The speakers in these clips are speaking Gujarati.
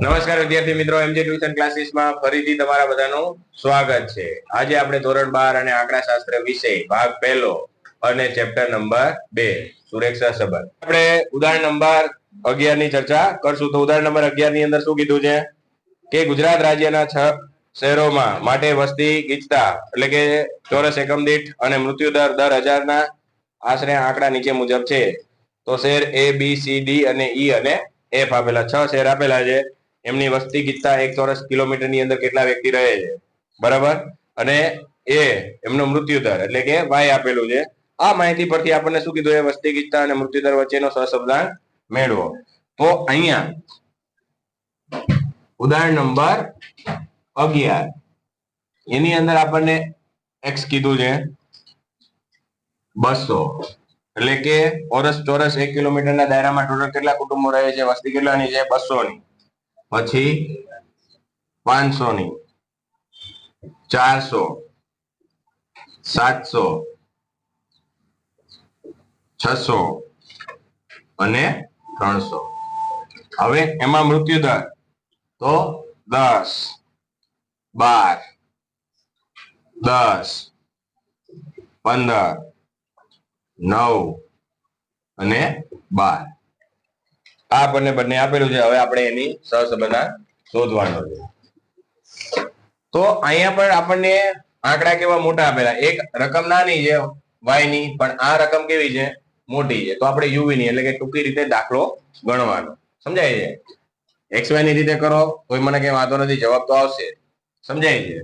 નમસ્કાર વિદ્યાર્થી મિત્રો, એમજે ટ્યુશન ક્લાસીસમાં ફરીથી તમારા બધાનું સ્વાગત છે. આજે આપણે ધોરણ 12 અને આંકડાશાસ્ત્ર વિષય ભાગ પહેલો અને ચેપ્ટર નંબર 2 સુરેખા સંબંધ આપણે ઉદાહરણ નંબર 11 ની ચર્ચા કરશું. તો ઉદાહરણ નંબર 11 ની અંદર શું કીધું છે કે ગુજરાત રાજ્યના 6 શહેરોમાં માટે વસ્તી ગીચતા એટલે કે ચોરસ એકમ દીઠ અને મૃત્યુ દર 1000 ના આશરે આંકડા નીચે મુજબ છે. તો શહેર A B C D અને E અને F આપેલા 6 શહેર આપેલા છે. એમની વસ્તી ગીચતા 1 ચોરસ કિલોમીટર ની અંદર કેટલા વ્યક્તિ રહે છે, બરાબર, અને એ એમનો મૃત્યુ દર એટલે કે y આપેલું છે. આ માહિતી પરથી આપણને શું કીધું, એ વસ્તી ગીચતા અને મૃત્યુ દર વચ્ચેનો સહસંબંધ મેળવો. તો અહીંયા ઉદાહરણ નંબર 11 એની અંદર આપણને x કીધું છે 200 એટલે કે ચોરસ 1 કિલોમીટરના દાયરામાં ટોટલ કેટલા કુટુંબો રહે છે, વસ્તી કેટલાની છે 200 ની, પછી 500 ની, 400, 700, 600 અને 300. હવે એમાં મૃત્યુ દર તો 10, 12, 10, 15, 9 અને 12 આ બંને આપેલું છે. હવે આપણે એની સહસંબંધ શોધવાનો છે. તો અહીંયા પણ આપણને આંકડા કેવા મોટા આપેલા, એક રકમ નાની છે y ની, પણ આ રકમ કેવી છે, મોટી છે. તો આપણે uv ની એટલે કે ટૂંકી રીતે દાખલો ગણવાનો. સમજાય છે? xy ની રીતે કરો તોય મને કઈ વાંધો નથી, જવાબ તો આવશે. સમજાય છે?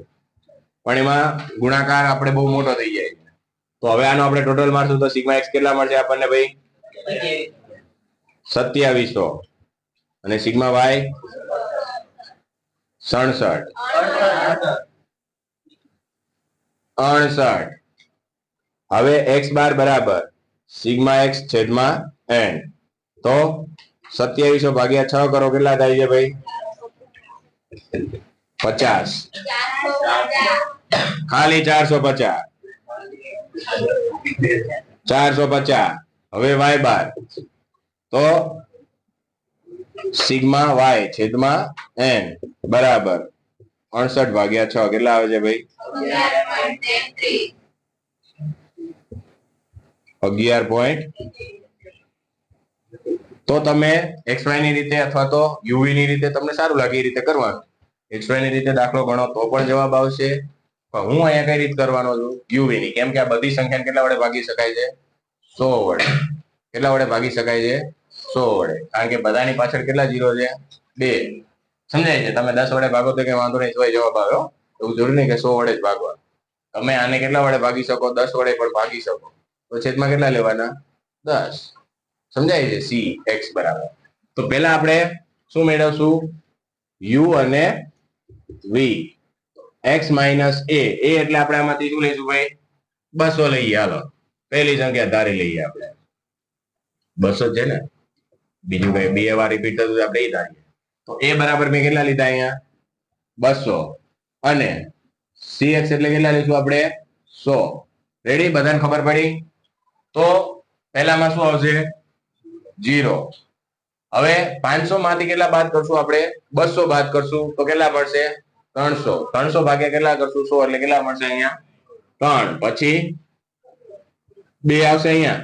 પણ એમાં ગુણાકાર આપણે બહુ મોટો થઈ જાય છે. તો હવે આનો આપણે ટોટલ મારશું તો સિગ્મા x કેટલા મળશે આપણને ભાઈ? 2700 અને સિગ્મા y 68. હવે x બાર બરાબર સિગ્મા x છેદમાં n. તો 2700 ભાગ્યા 6 કરો, કેટલા થાય છે ભાઈ? 50. ખાલી 450. 450. હવે y બાર તો સિગ્મા y છેદમાં n બરાબર 68 ભાગ્યા 6 કેટલા આવે છે ભાઈ? 11. તો તમે xy ની રીતે અથવા તો uv ની રીતે તમને સારું લાગે એ રીતે કરવાનું. xy ની રીતે દાખલો ગણો તો પણ જવાબ આવશે, પણ હું અહીંયા કઈ રીતે કરવાનો છું, uv ની, કેમ કે આ બધી સંખ્યાને કેટલા વડે ભાગી શકાય છે? 100 વડે. કેટલા વડે ભાગી શકાય છે? 100 વડે. કારણ કે બધાની પાછળ કેટલા 0 છે? 2. સમજાય છે? તમે 10 વડે ભાગો તો કઈ વાંધો નહીં, તોય જવાબ આવ્યો. એવું જરૂરી નહીં કે 100 વડે જ ભાગવા. તમે આને કેટલા વડે ભાગી શકો? 10 વડે પણ ભાગી શકો. તો છેદમાં કેટલા લેવાના? 10. સમજાય છે? c x બરાબર. તો પહેલા આપણે શું મેળવશું? u અને v. x માઇનસ a એટલે આપણે આમાંથી શું લઈશું ભાઈ? 200 લઈએ. હાલો પહેલી સંખ્યા ધારી લઈએ આપણે. 200 છે ને, બીજું કઈ બે વાર રિપીટ થતું આપણે એ ધારીએ. તો a બરાબર મેં કેટલા લીધા અહીંયા? 200 અને cx એટલે કેટલા લઈશું આપણે? 100. રેડી? બધાને ખબર પડી? તો પહેલામાં શું આવશે? 0. હવે 500 માંથી કેટલા બાદ કરશું આપણે? 200 બાદ કરશું તો કેટલા મળશે? 300. 300 ભાગ્યા કેટલા કરશું? 100 એટલે કેટલા મળશે અહીંયા? 3. પછી 2 આવશે અહીંયા,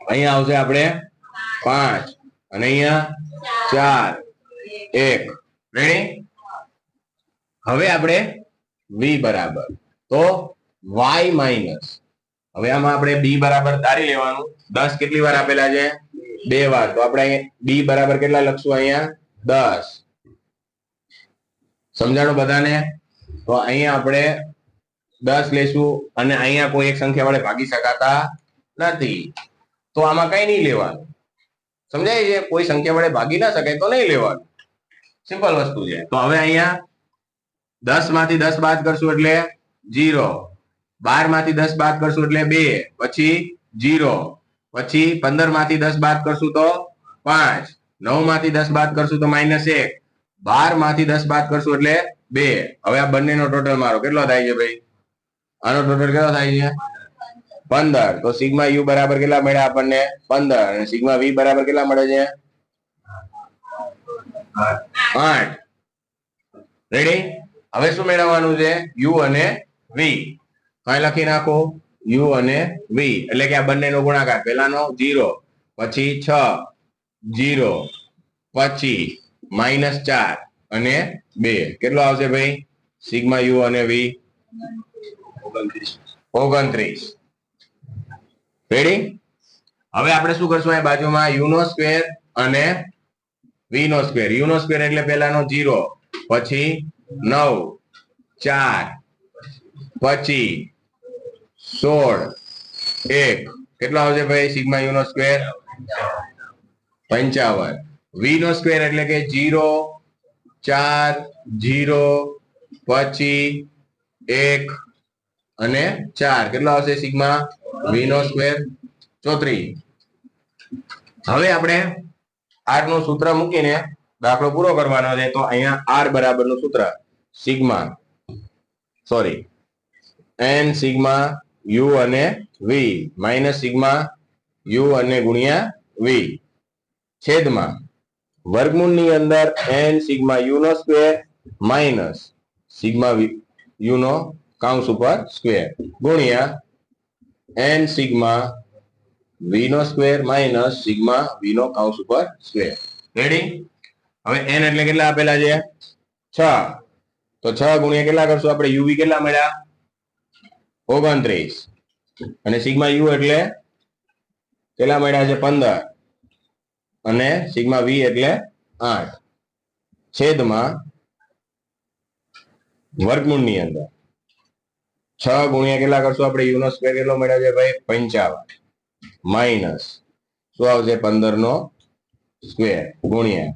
અહીંયા આવશે આપણે 5 અને અહીંયા 4, 1. રેડી? હવે આપણે v બરાબર તો y માઇનસ, હવે આમાં આપણે b બરાબર ધારી લેવાનું. 10 કેટલી વાર આપેલા છે? 2 વાર. તો આપણે b બરાબર કેટલા લખશું અહીંયા? 10. સમજાણું બધાને? તો અહીંયા આપણે 10 લેશું અને અહીંયા કોઈ એક સંખ્યા વડે ભાગી શકાતા નથી, તો આમાં કઈ નહીં લેવાનું. સમજાય છે? કોઈ સંખ્યા વડે ભાગી ના શકાય તો નહીં લેવાનું. સિમ્પલ વસ્તુ છે. તો હવે અહીંયા 10 માંથી 10 બાદ કરશું એટલે 0, 12 માંથી 10 બાદ કરશું એટલે 2, પછી 0, પછી 15 માંથી 10 બાદ કરશું તો 5, 9 માંથી 10 બાદ કરશું તો -1, 12 માંથી 10 બાદ કરશું એટલે 2. હવે આ બંનેનો ટોટલ મારો કેટલો થાય છે ભાઈ? આનો ટોટલ કેટલો થાય છે? 15. તો સિગ્મા u બરાબર કેટલા મળ્યા આપણને? 15. અને સિગ્મા v બરાબર કેટલા મળે છે? 8. રેડી? હવે શું મેળવવાનું છે? u અને v. કઈ લખી નાખો? u અને v એટલે કે આ બંનેનો ગુણાકાર. પહેલાનો 0, પછી 6, 0, પછી -4 અને 2. કેટલો આવશે ભાઈ? સિગ્મા u અને v 29. રેડી? હવે આપણે શું કરશું? આ બાજુમાં u નો સ્ક્વેર અને v નો સ્ક્વેર. u નો સ્ક્વેર એટલે પહેલાનો 0, પછી 9, 4, પછી 16, 1. કેટલો આવશે ભાઈ? સિગ્મા u નો સ્ક્વેર 55. v નો સ્ક્વેર એટલે કે 0, 4, 0, પછી 1 અને 4. કેટલો આવશે? સિગ્મા v નો સ્ક્વેર 34. હવે આપણે r નું સૂત્ર મૂકીને દાખલો પૂરો કરવાનો છે. તો અહીંયા r બરાબર નું સૂત્ર n સિગ્મા u અને v માઇનસ સિગ્મા u અને ગુણ્યા v છેદમાં વર્ગમૂળની અંદર n સિગ્મા u નો સ્ક્વેર માઇનસ સિગ્મા u નો કૌંસ ઉપર સ્ક્વેર ગુણ્યા n સિગ્મા v નો સ્ક્વેર માઇનસ સિગ્મા v નો કૌંસ ઉપર સ્ક્વેર. રેડી? હવે n એટલે કેટલા આપેલા છે? 6. તો 6 ગુણ્યા કેટલા કરશું આપણે? uv કેટલા મળ્યા? 29. અને સિગ્મા u એટલે કેટલા મળ્યા છે? 15. અને સિગ્મા v એટલે 8 છેદમાં વર્ગમૂળની અંદર 6 ગુણ્યા કેટલા કરશું આપણે? u નો સ્ક્વેર કેટલો મળ્યો છે ભાઈ? 55 માઇનસ શું આવશે? 15 નો સ્ક્વેર ગુણ્યા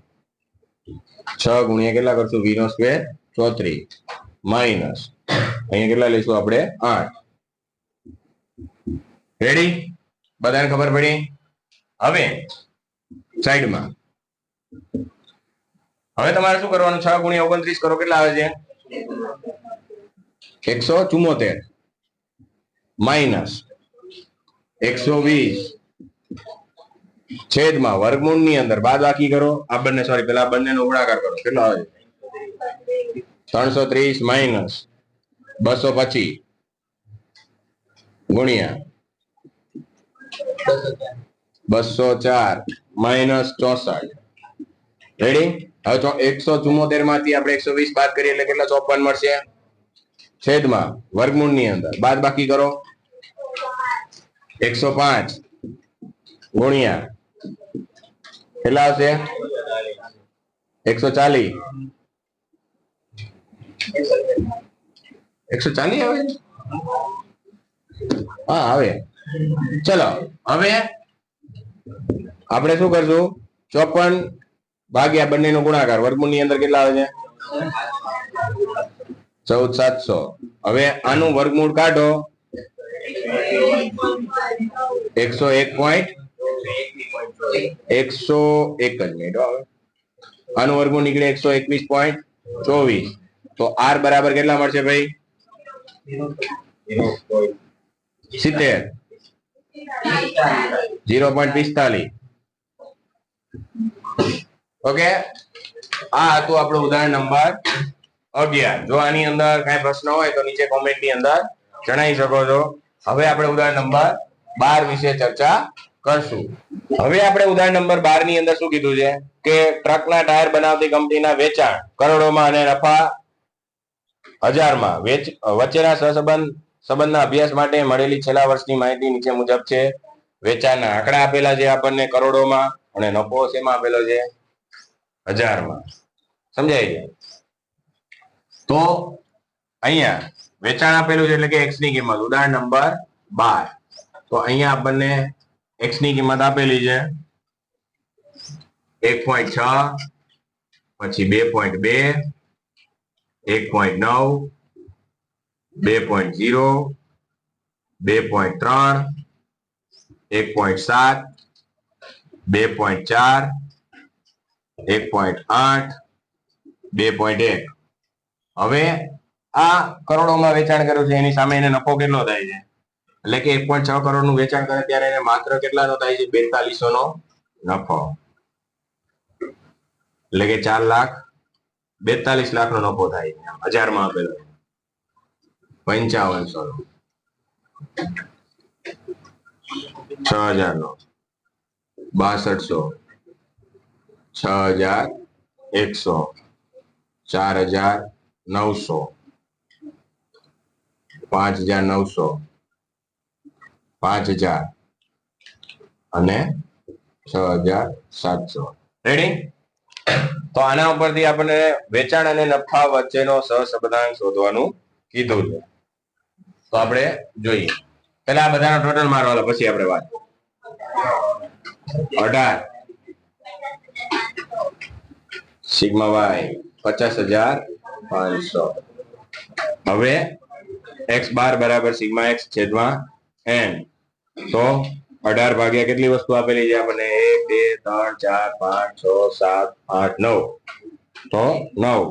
6 ગુણ્યા કેટલા કરશું? v નો સ્ક્વેર 34 માઇનસ અહીંયા કેટલા લઈશું આપણે? 8. રેડી? બધાને ખબર પડી? હવે સાઈડમાં હવે તમારે શું કરવાનું? 6 ગુણ્યા 29 કરો. કેટલા આવે છે? 174 માઇનસ 120 છેદમાં વર્ગમૂળની અંદર બાદબાકી કરો. આ બંને પેલા બંનેનો ગુણાકાર કરો. કેટલો આવે છે? 330 માઇનસ 225 ગુણ્યા 204 માઇનસ 64. રેડી? હવે 174 માંથી આપણે 120 બાદ કરીએ એટલે કેટલા? 54 મળશે. છેદમાં વર્ગમૂળની અંદર બાદબાકી કરો. 105 ગુણ્યા કેટલા આવશે? 140. 140 આવે? હા આવે. ચલો હવે આપણે શું કરશું? 54 ભાગ્યા બંનેનો ગુણાકાર. વર્ગમૂળની અંદર કેટલા આવે છે? 14700. હવે આનું વર્ગમૂળ કાઢો. 101.101 જ મિનિટ. આનું વર્ગમૂળ નીકળે 121.24. તો r બરાબર કેટલા મળશે ભાઈ? 70. 0.45. ઓકે, આ હતું આપણું ઉદાહરણ નંબર 11. જો આની અંદર કઈ પ્રશ્ન હોય તો નીચે કોમેન્ટ ની અંદર જણાવી શકો છો. હવે આપણે ઉદાહરણ નંબર 12 વિશે ચર્ચા કરશું. હવે આપણે ઉદાહરણ નંબર 12 ની અંદર શું કીધું છે કે ટ્રકના ટાયર બનાવતી કંપનીના વેચાણ કરોડોમાં અને નફા હજારમાં વચ્ચેના સંબંધના અભ્યાસ માટે મળેલી છેલ્લા વર્ષની માહિતી નીચે મુજબ છે. વેચાણના આંકડા આપેલા છે આપણને કરોડોમાં અને નફો શેમાં આપેલો છે? હજારમાં. સમજાય છે? તો અહીંયા વેચાણ આપેલું છે એટલે કે x ની કિંમત. ઉદાહરણ નંબર 12. તો અહીંયા આપણને x ની કિંમત આપેલી છે 1.6, પછી 2.2, 1.9, 2.0, 2.3, 1.7, 2.4, 1.8, 2.1. હવે આ કરોડોમાં વેચાણ કર્યું છે, એની સામે એને નફો કેટલો થાય છે? એટલે કે 1.6 કરોડ નું વેચાણ કરે ત્યારે એને માત્ર કેટલાનો થાય છે? 4200 નો નફો. એટલે કે 4,42,00,000 નો નફો થાય. 1000 માં આપેલો 5500 નો 6000 નો 6200 6100 4900 5900 5000 અને 6700. રેડી? તો આના ઉપરથી આપણને વેચાણ અને નફા વચ્ચેનો સહસંબંધાંક શોધવાનું કીધું છે. તો આપણે જોઈએ. પેલા આ બધાનો ટોટલ મારવાનો, પછી આપણે વાત 18 સિગ્મા વાય 50,500. હવે x બાર બરાબર સિગ્મા x છેદમાં n. તો 18 ભાગ્યા કેટલી વસ્તુ આપેલી છે આપણને? 1 2 3 4 5 6 7 8 9. તો 9.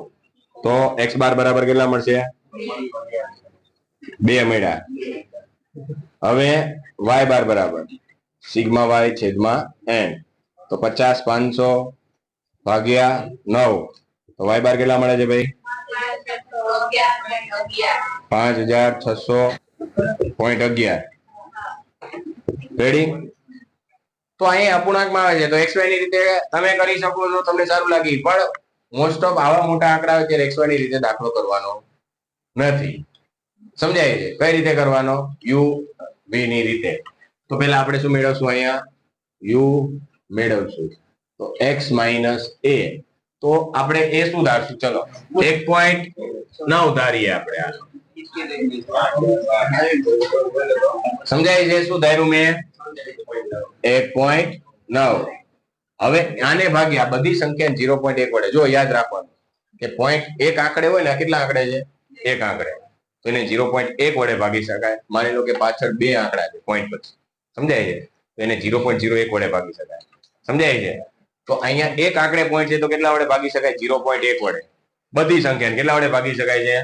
તો x બાર બરાબર કેટલા મળશે? 2 મળ્યા. હવે y બાર બરાબર સિગ્મા y છેદમાં n. તો 50,500 ભાગ્યા 9. તો y બાર કેટલા મળે છે ભાઈ? 5,600.11. રેડી? તો અહીંયા અપૂર્ણાંકમાં આવે છે, તો xy ની રીતે તમે કરી શકો છો, તમને સારું લાગે. પણ મોસ્ટ ઓફ આવા મોટા આંકડા હોય ત્યારે xy ની રીતે દાખલો કરવાનો નથી. સમજાય છે? કઈ રીતે કરવાનો? u v ની રીતે. તો પેલા આપણે શું મેળવશું? અહીંયા u મેળવશું. તો x માઇનસ a. તો આપણે એ શું ધારશું? ચલો 1.9 ધારીએ આપણે. આ સમજાય છે? શું ધાર્યું મેં? 1.9. હવે આને ભાગ્યા બધી સંખ્યા 0.1 વડે. જો યાદ રાખવાનું કે પોઈન્ટ એક આંકડે હોય ને, કેટલા આંકડે છે? એક આંકડે. તો એને 0.1 વડે ભાગી શકાય. માની લો કે પાછળ બે આંકડા છે પોઈન્ટ પછી. સમજાય છે? તો એને 0.01 વડે ભાગી શકાય. સમજાય છે? તો અહીંયા એક આંકડે પોઈન્ટ છે, તો કેટલા વડે ભાગી શકાય? 0.1 વડે. બધી સંખ્યાને કેટલા વડે ભાગી શકાય છે?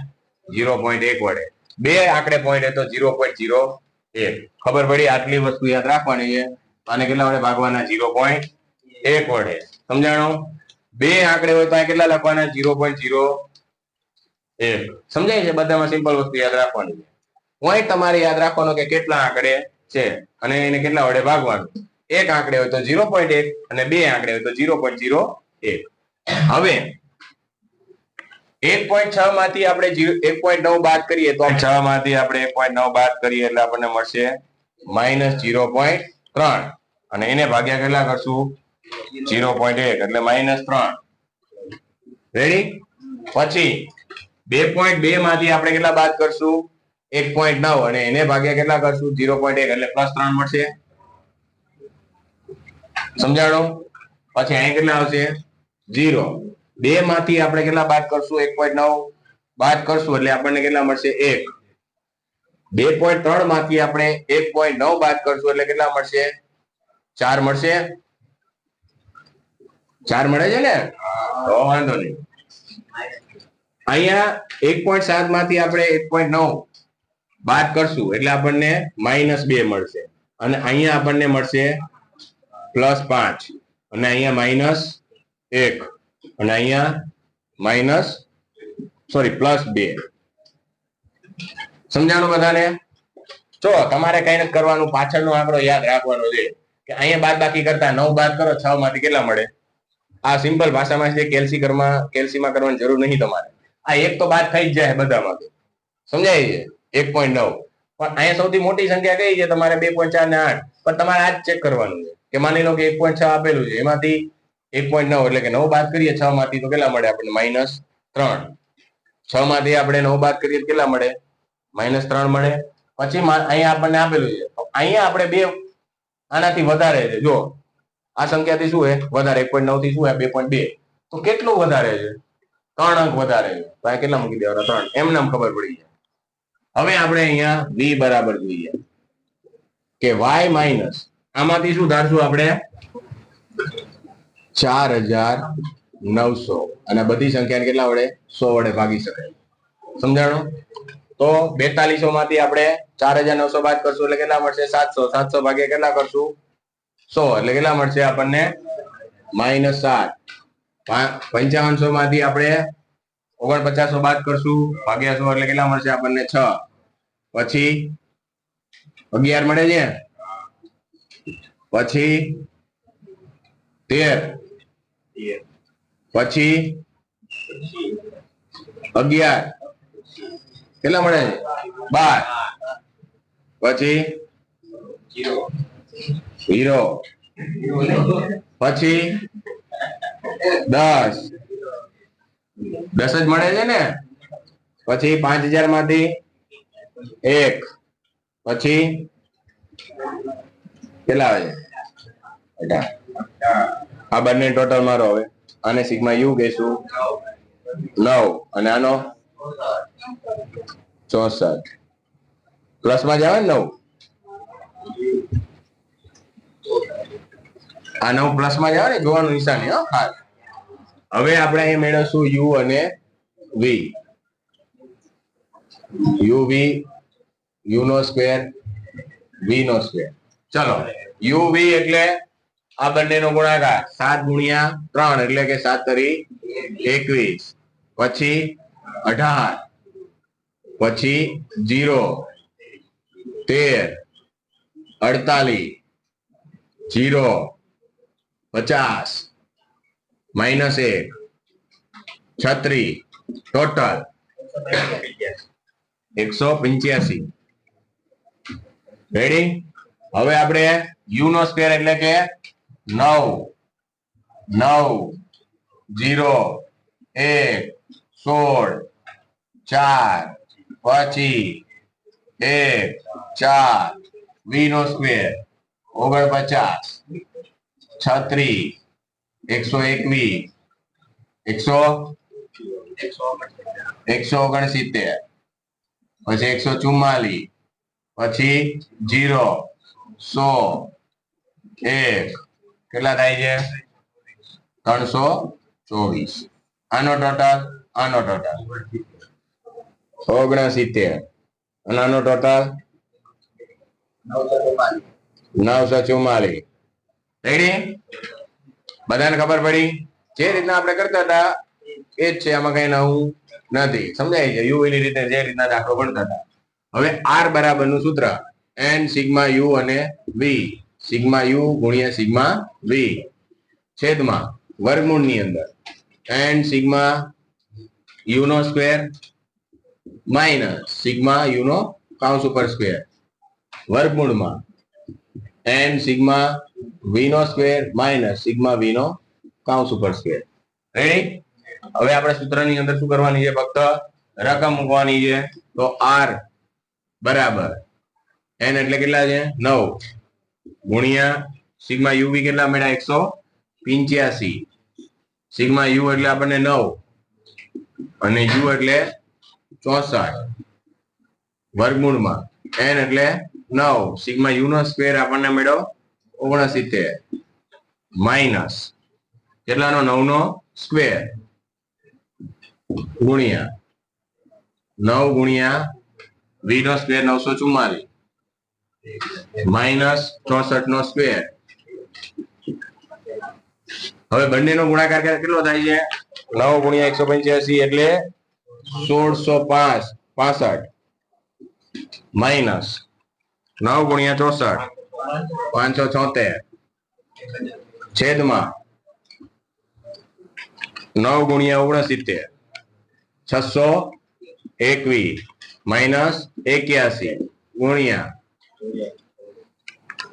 0.1 વડે. બે આંકડે પોઈન્ટ તો 0.01. ખબર પડી? આટલી વસ્તુ યાદ રાખવાની છે. આને કેટલા વડે ભાગવાના? 0.1 વડે. સમજાણું? બે આંકડે હોય તો આ કેટલા લખવાના? 0.01. સમજાય છે? બધામાં સિમ્પલ વસ્તુ યાદ રાખવાની છે. પોઈન્ટ તમારે યાદ રાખવાનો કે કેટલા આંકડે છે અને એને કેટલા વડે ભાગવાનું. એક આંકડે હોય તો 0.1 અને બે આંકડે હોય તો 0.01. હવે 1.6 માંથી આપણે 1.9 બાદ કરીએ તો 6 માંથી આપણે 1.9 બાદ કરીએ એટલે આપણને મળશે -0.3. અને એને ભાગ્યા કેટલા કરશું? 0.1 એટલે -3. રેડી? પછી 2.2 માંથી આપણે કેટલા બાદ કરશું? 1.9 અને એને ભાગ્યા કેટલા કરશું? 0.1 એટલે +3 મળશે. સમજાણો? પછી અહીં કેટલા આવશે? 0. 2 માંથી આપણે કેટલા બાદ કરશું? 1.9 બાદ કરશું એટલે આપણને કેટલા મળશે? 1. 2.3 માંથી આપણે 1.9 બાદ કરશું એટલે કેટલા મળશે? 4 મળશે. 4 મળે છે ને? તો વાંધો નહીં. અહીંયા 1.7 માંથી આપણે 1.9 બાદ કરશું એટલે આપણને -2 મળશે. અને અહીંયા આપણને મળશે +5. અને અહીંયા -1 અને અહીંયા +2. સમજાણું બધાને? જો તમારે કઈ નથી કરવાનું, પાછળનો આંકડો યાદ રાખવાનો છે કે અહીંયા બાદ બાકી કરતા 9 બાદ કરો 6 માંથી કેટલા મળે? આ સિમ્પલ ભાષામાં છે. કેલ્સીમાં કરવાની જરૂર નહીં તમારે. આ એક તો બાદ થઈ જ જાય બધામાં. સમજાય છે? 1.9. પણ અહીંયા સૌથી મોટી સંખ્યા કઈ છે? તમારે 2.4 ને 8. પણ તમારે આ જ ચેક કરવાનું છે કે માની લો કે 1.6 આપેલું છે, એમાંથી 1.9 એટલે કે 9 બાદ કરીએ 6 માંથી તો કેટલા મળે આપણને? -3. 6 માંથી આપણે 9 બાદ કરીએ કેટલા મળે? -3 મળે. પછી અહીંયા આપણને આપેલું છે, અહીંયા આપણે બે આનાથી વધારે છે. જો આ સંખ્યાથી શું છે? વધારે. 1.9 થી શું છે? 2.2. તો કેટલું વધારે છે? 3 અંક વધારે છે. તો આ કેટલા મૂકી દેવાના? 3. એમ નામ ખબર પડી જાય. હવે આપણે અહીંયા v બરાબર જોઈએ કે y માઇનસ આમાંથી શું ધારશું આપણે? 4,900. અને બધી સંખ્યાને કેટલા વડે? 100 વડે ભાગી શકાય. સમજાણો? તો 4200 માંથી આપણે 4,900 બાદ કરશું એટલે કેટલા મળશે? 700. 700 ભાગ્યા કેટલા કરશું? 100 એટલે કેટલા મળશે આપણને? -7. 5500 માંથી આપણે 4900 બાદ કરશું ભાગ્યા 100 એટલે કેટલા મળશે આપણને 6. પછી 11 મળે છે, પછી 13, પછી 11 કેટલા મળે છે 12, પછી 0, પછી 10 જ મળે છે ને. પછી 5000 માંથી 1, પછી કેટલા આવે છે 18. આ બંને ટોટલ મારો. હવે આને સિગ્મા યુ કહીશું 9 અને આનો 64 પ્લસ માં જ આવે ને 9. આ 9 પ્લસ માં જ આવે ને, જોવાનું નિશાની ખાસ. હવે આપણે અહીંયા મેળવશું યુ અને વી. યુ વી, યુ નો સ્ક્વેર, વી નો સ્ક્વેર. ચલો યુ વી એટલે આ બંનેનો ગુણાકાર 7 ગુણ્યા 3 એટલે કે 7 તરી 21, પછી 18, પછી 0, 13, 48, 0, 50, -1, 36, ટોટલ 185. રેડી. હવે આપણે યુ નો સ્ક્વેર એટલે કે 9, 9, 0, 1, 16, 4, પછી 1, 4, વી નો સ્ક્વેર 49, 36, 121, 169, પછી 144, પછી 0, 100, 1 કેટલા થાય છે 324. આનો ટોટલ 69 અને આનો ટોટલ 944. રેડી. બધાને ખબર પડી? જે રીતના આપણે કરતા હતા એ જ છે, આમાં કઈ નવું નથી. સમજાય છે? યુ ની રીતે જે રીતના દાખલો ગણતા હતા. હવે આર બરાબર નું સૂત્ર n સિગ્મા યુ અને વી, સિગ્મા યુ ગુણ્યા સિગ્મા વી છેદમાં વર્ગમૂળ ની અંદર n સિગ્મા યુ નો સ્ક્વેર માઇનસ સિગ્મા યુ નો કાઉન્સ ઉપર સ્ક્વેર વર્ગમૂળમાં n સિગ્મા વી નો સ્ક્વેર માઇનસ સિગ્મા વી નો કાઉન્સ ઉપર સ્ક્વેર. રેડી. હવે આપણે સૂત્રની અંદર શું કરવાની છે? ફક્ત રકમ મૂકવાની છે. તો r બરાબર n એટલે કેટલા છે 9 ગુણ્યા સિગ્મા યુ વી કેટલા મળ્યા 185. સિગ્મા યુ એટલે આપણને 9 અને યુ એટલે 64 વર્ગમૂળમાં n એટલે 9 સિગ્મા યુ નો સ્ક્વેર આપણને મળ્યો 69 માઇનસ કેટલાનો 9 નો સ્ક્વેર ગુણ્યા 9 ગુણ્યા વી નો સ્ક્વેર 944 માઇનસ 64 નો સ્ક્વેર. હવે બંનેનો ગુણાકાર કેટલો થાય છે 9 ગુણ્યા 185 એટલે 1665 માઇનસ 9 ગુણ્યા 64 576 છેદમાં 9 ગુણ્યા 69 621 માઇનસ 81 ગુણ્યા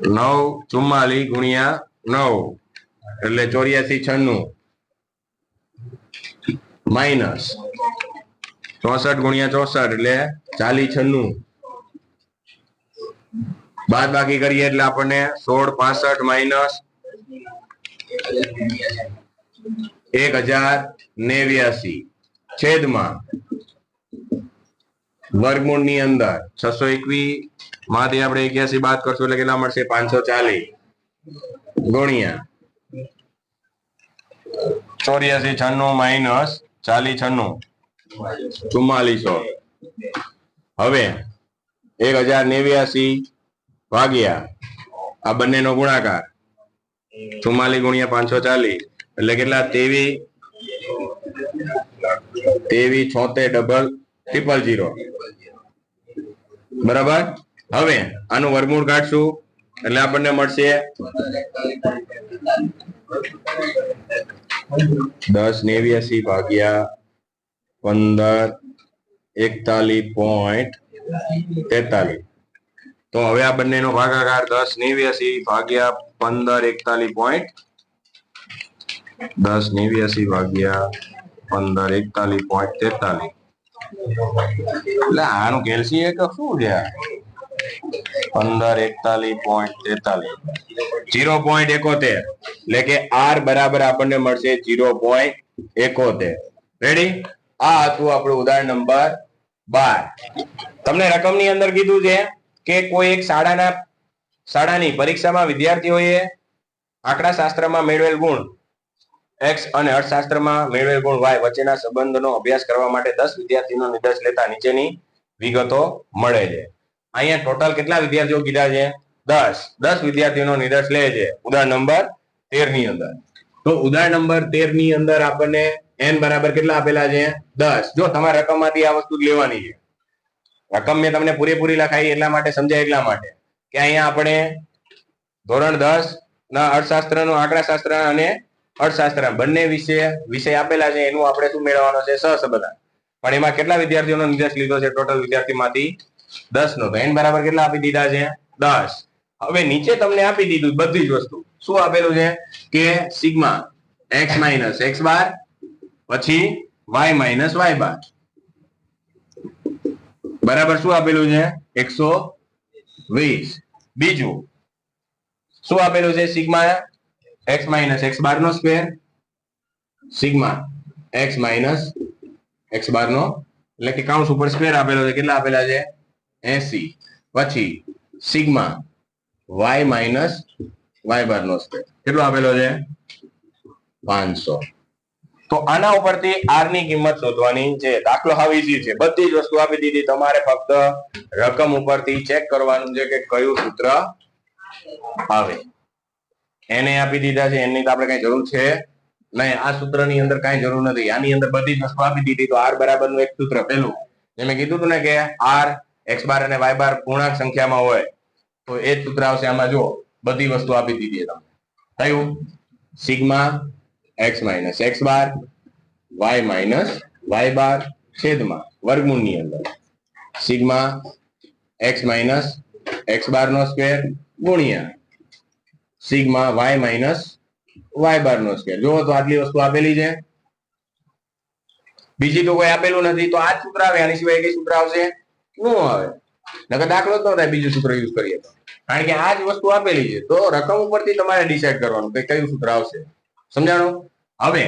944 ગુણ્યા 9 એટલે 8496 માઇનસ 64 ગુણ્યા 64 એટલે 4096 બાદ બાકી કરીએ એટલે આપણને 1665 માઇનસ 1089 છેદમાં વર્ગમૂળ ની અંદર 621 માંથી આપણે 81 બાદ કરશું એટલે કેટલા મળશે 540 ગુણ્યા 8496 માઇનસ 4096 4400. હવે 1089 ભાગ્યા આ બંનેનો ગુણાકાર 44 ગુણ્યા 540 એટલે કેટલા 23 23760000 બરાબર. હવે આનું વર્ગમૂળ કાઢશું એટલે આપણને મળશે 1089 ભાગ્યા 1541.43. તો હવે આ બંનેનો ભાગાકાર 1089 ભાગ્યા 1541.43 એટલે આનું કેલ્શિયમ કે શું છે 1541.43 0.71 એટલે કે આર બરાબર આપણને મળશે 0.71. રેડી. આ હતું આપણું ઉદાહરણ નંબર 12. તમને રકમની અંદર કીધું છે કે કોઈ એક શાળાની પરીક્ષામાં વિદ્યાર્થીઓએ આંકડા શાસ્ત્રમાં મેળવેલ ગુણ x અને અર્થશાસ્ત્રમાં મેળવેલ ગુણ y વચ્ચેના સંબંધનો અભ્યાસ કરવા માટે 10 વિદ્યાર્થીનો નિર્દેશ લેતા નીચેની વિગતો મળે છે. અહીંયા ટોટલ કેટલા વિદ્યાર્થીઓ કીધા છે 10 વિદ્યાર્થીઓનો નિર્દેશ લે છે ઉદાહરણ નંબર 13 ની અંદર. તો ઉદાહરણ નંબર 13 ની અંદર આપણને n બરાબર કેટલા આપેલા છે 10. જો તમારે રકમમાંથી આ વસ્તુ લેવાની છે. રકમ મેં તમને પૂરેપૂરી લખાઈ એટલા માટે સમજાય એટલા માટે કે અહીંયા આપણે ધોરણ 10 ના અર્થશાસ્ત્રનો આંકડાશાસ્ત્ર અને અર્થશાસ્ત્ર બંને વિષય આપેલા છે. એનું આપણે શું મેળવવાનો છે સહસંબંધ. પણ એમાં કેટલા વિદ્યાર્થીઓનો નિર્દેશ લીધો છે ટોટલ વિદ્યાર્થીમાંથી 10 નો. તો n બરાબર કેટલા આપી દીધા છે 10. હવે નીચે તમને આપી દીધું બધી જ વસ્તુ. શું આપેલું છે કે સિગ્મા x માઇનસ x બાર પછી y માઇનસ y બાર બરાબર શું આપેલું છે 120. બીજું શું આપેલું છે sigma x minus x bar નો square sigma x minus x bar નો એટલે કે કાઉન્સ ઉપર સ્ક્વેર આપેલો છે. કેટલા આપેલા છે 80. પછી સિગ્મા y માઇનસ y બાર નો સ્ક્વેર કેટલો આપેલો છે 500. તો આના ઉપરથી r ની કિંમત શોધવાની છે. દાખલો હાવ ઈઝી છે. બધી જ વસ્તુ આપી દીધી. તમારે ફક્ત રકમ ઉપરથી ચેક કરવાનું છે કે કયું સૂત્ર આવે. એને આપી દીધા છે એની તો આપણે કઈ જરૂર છે નહીં. આ સૂત્રની અંદર કઈ જરૂર નથી. આની અંદર બધી જ વસ્તુ આપી દીધી. તો r બરાબર નું એક સૂત્ર પેલું જે મેં કીધું હતું ને કે r x બાર અને y બાર પૂર્ણાંક સંખ્યામાં હોય તો એ જ સૂત્ર આવશે. આમાં જો બધી વસ્તુ આપી દીધી તમને થયું સિગ્મા x માઇનસ x બાર y માઇનસ y બાર છેદમાં વર્ગમૂળની અંદર sigma x minus x bar નો સ્ક્વેર ગુણ્યા સિગ્મા y માઇનસ y બાર નો સ્ક્વેર. જો તો આટલી વસ્તુ આપેલી છે. બીજી તો કોઈ આપેલું નથી. તો આ જ સૂત્ર આવે. આની સિવાય કઈ સૂત્ર આવશે નો આવે. નકર દાખલો જ ન થાય બીજું સૂત્ર યુઝ કરીએ તો. કારણ કે આ જ વસ્તુ આપેલી છે. તો રકમ ઉપરથી તમારે ડિસાઈડ કરવાનું કે કયું સૂત્ર આવશે. સમજાણું. હવે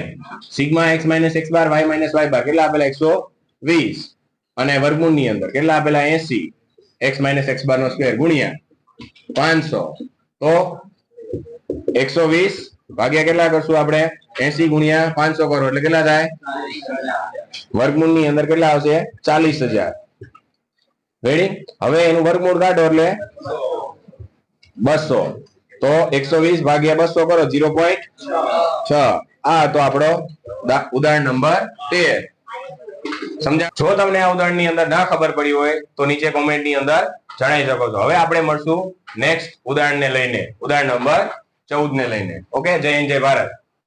સિગ્મા x માઇનસ x બાર y માઇનસ y બાર કેટલા આપેલા 120 અને વર્ગમૂળની અંદર કેટલા આપેલા 80 x માઇનસ x બાર નો સ્ક્વેર ગુણ્યા 500. તો 120 ભાગ્યા કેટલા કરશું આપણે 80 ગુણ્યા 500 કરો એટલે કેટલા થાય વર્ગમૂળની અંદર કેટલા આવશે 40000. રેડી. હવે એનું વર્ગમૂળ કાઢો એટલે 200. તો 120 ભાગ્યા 200 કરો 0.6. આ તો આપણો ઉદાહરણ નંબર 13. સમજા. જો તમને આ ઉદાહરણ ની અંદર ના ખબર પડી હોય તો નીચે કોમેન્ટ ની અંદર જણાવી શકો છો. હવે આપણે મળશું નેક્સ્ટ ઉદાહરણ ને લઈને ઉદાહરણ નંબર 14 ને લઈને. ઓકે. જય હિન્દ જય ભારત.